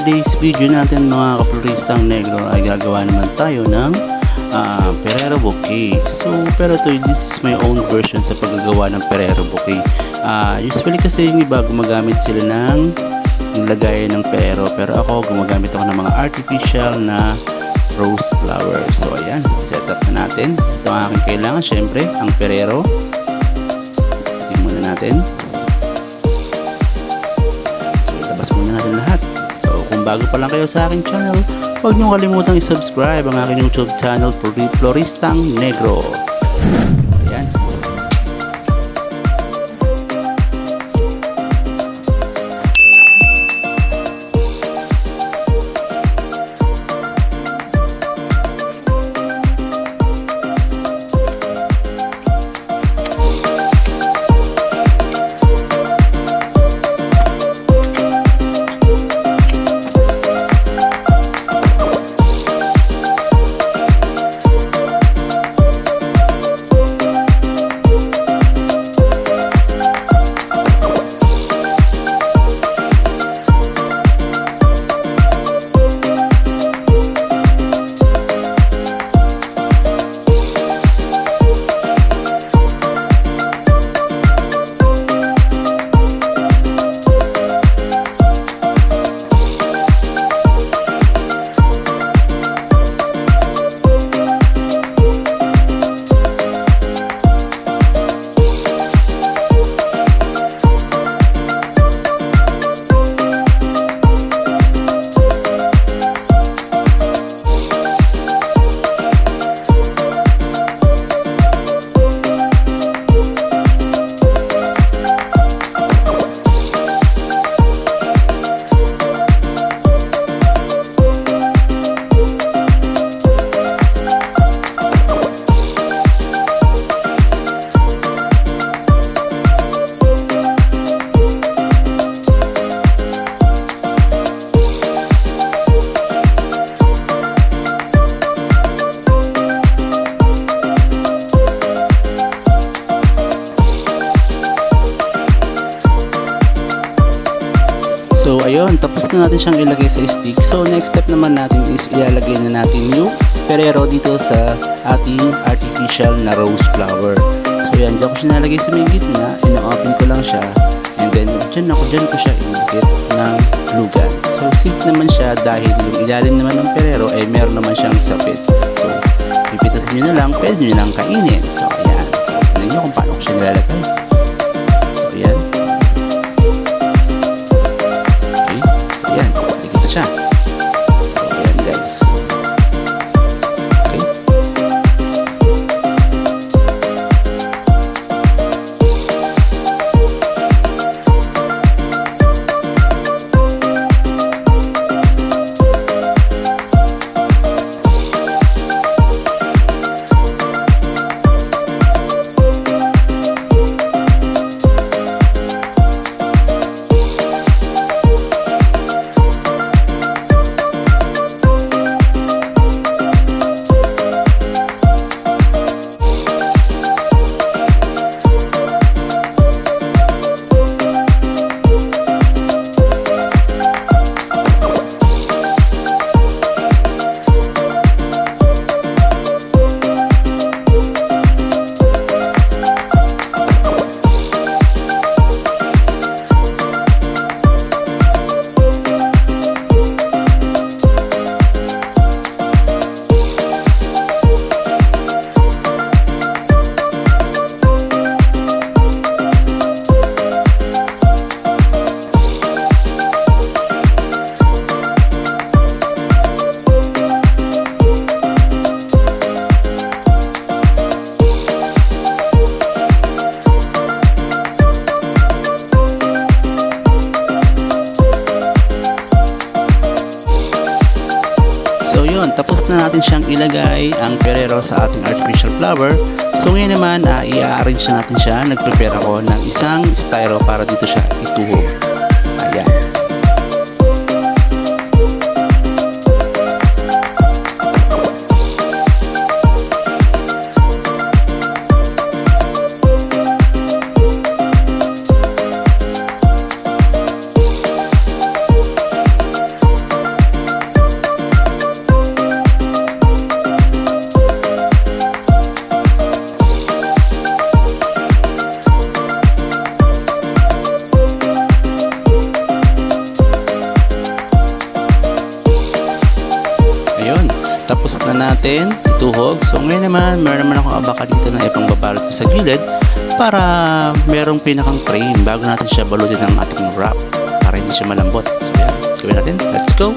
today's video natin mga kapuristang negro ay gagawa naman tayo ng Ferrero bouquet. Pero this is my own version sa paggagawa ng Ferrero bouquet. Usually kasi yung iba gumagamit sila ng lagayan ng Ferrero, pero ako gumagamit ako ng mga artificial na rose flower. So ayan, set up na natin. Ito ang aking kailangan, syempre ang Ferrero. Tingnan muna natin. Labas muna natin lahat. So kung bago pa lang kayo sa aking channel, huwag niyong kalimutang i-subscribe ang aking YouTube channel, Floristang Negro. So ayan. So ayun, tapos na natin siyang ilagay sa stick. So next step naman natin is ilalagay na natin yung Ferrero dito sa ating artificial na rose flower. So yan, dyan ko siya nalagay sa may gitna, ina-open ko lang siya, and then dyan ko siya inikit ng glue gun. So safe naman siya dahil yung ilalim naman ng Ferrero ay meron naman siyang sapit. So pipitasin nyo na lang, pwede nyo lang kainin. So ayan, so tignan nyo kung paano ko siya nilalagay. So ayan. Ayan, nakikita siya. So, ayan guys. Okay. Tapos na natin siyang ilagay ang Ferrero sa ating artificial flower. So ngayon naman, i-arrange na natin siya. Nag-prepare ako ng isang styro para dito siya ituhog. Ayan. natin, ituhog. So ngayon naman, meron naman akong abaka dito na ipang babalot sa gilid para merong pinakang frame bago natin siya balutin ng ating wrap para hindi siya malambot. So yan, gawin natin. Let's go!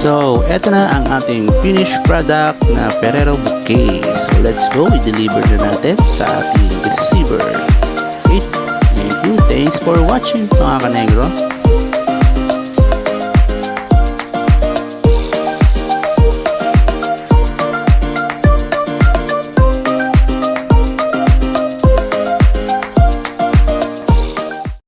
So, eto na ang ating finished product na Ferrero Bouquet. So, let's go. I-deliver na natin sa ating receiver. Okay. Thank you. Thanks for watching mga kanegro.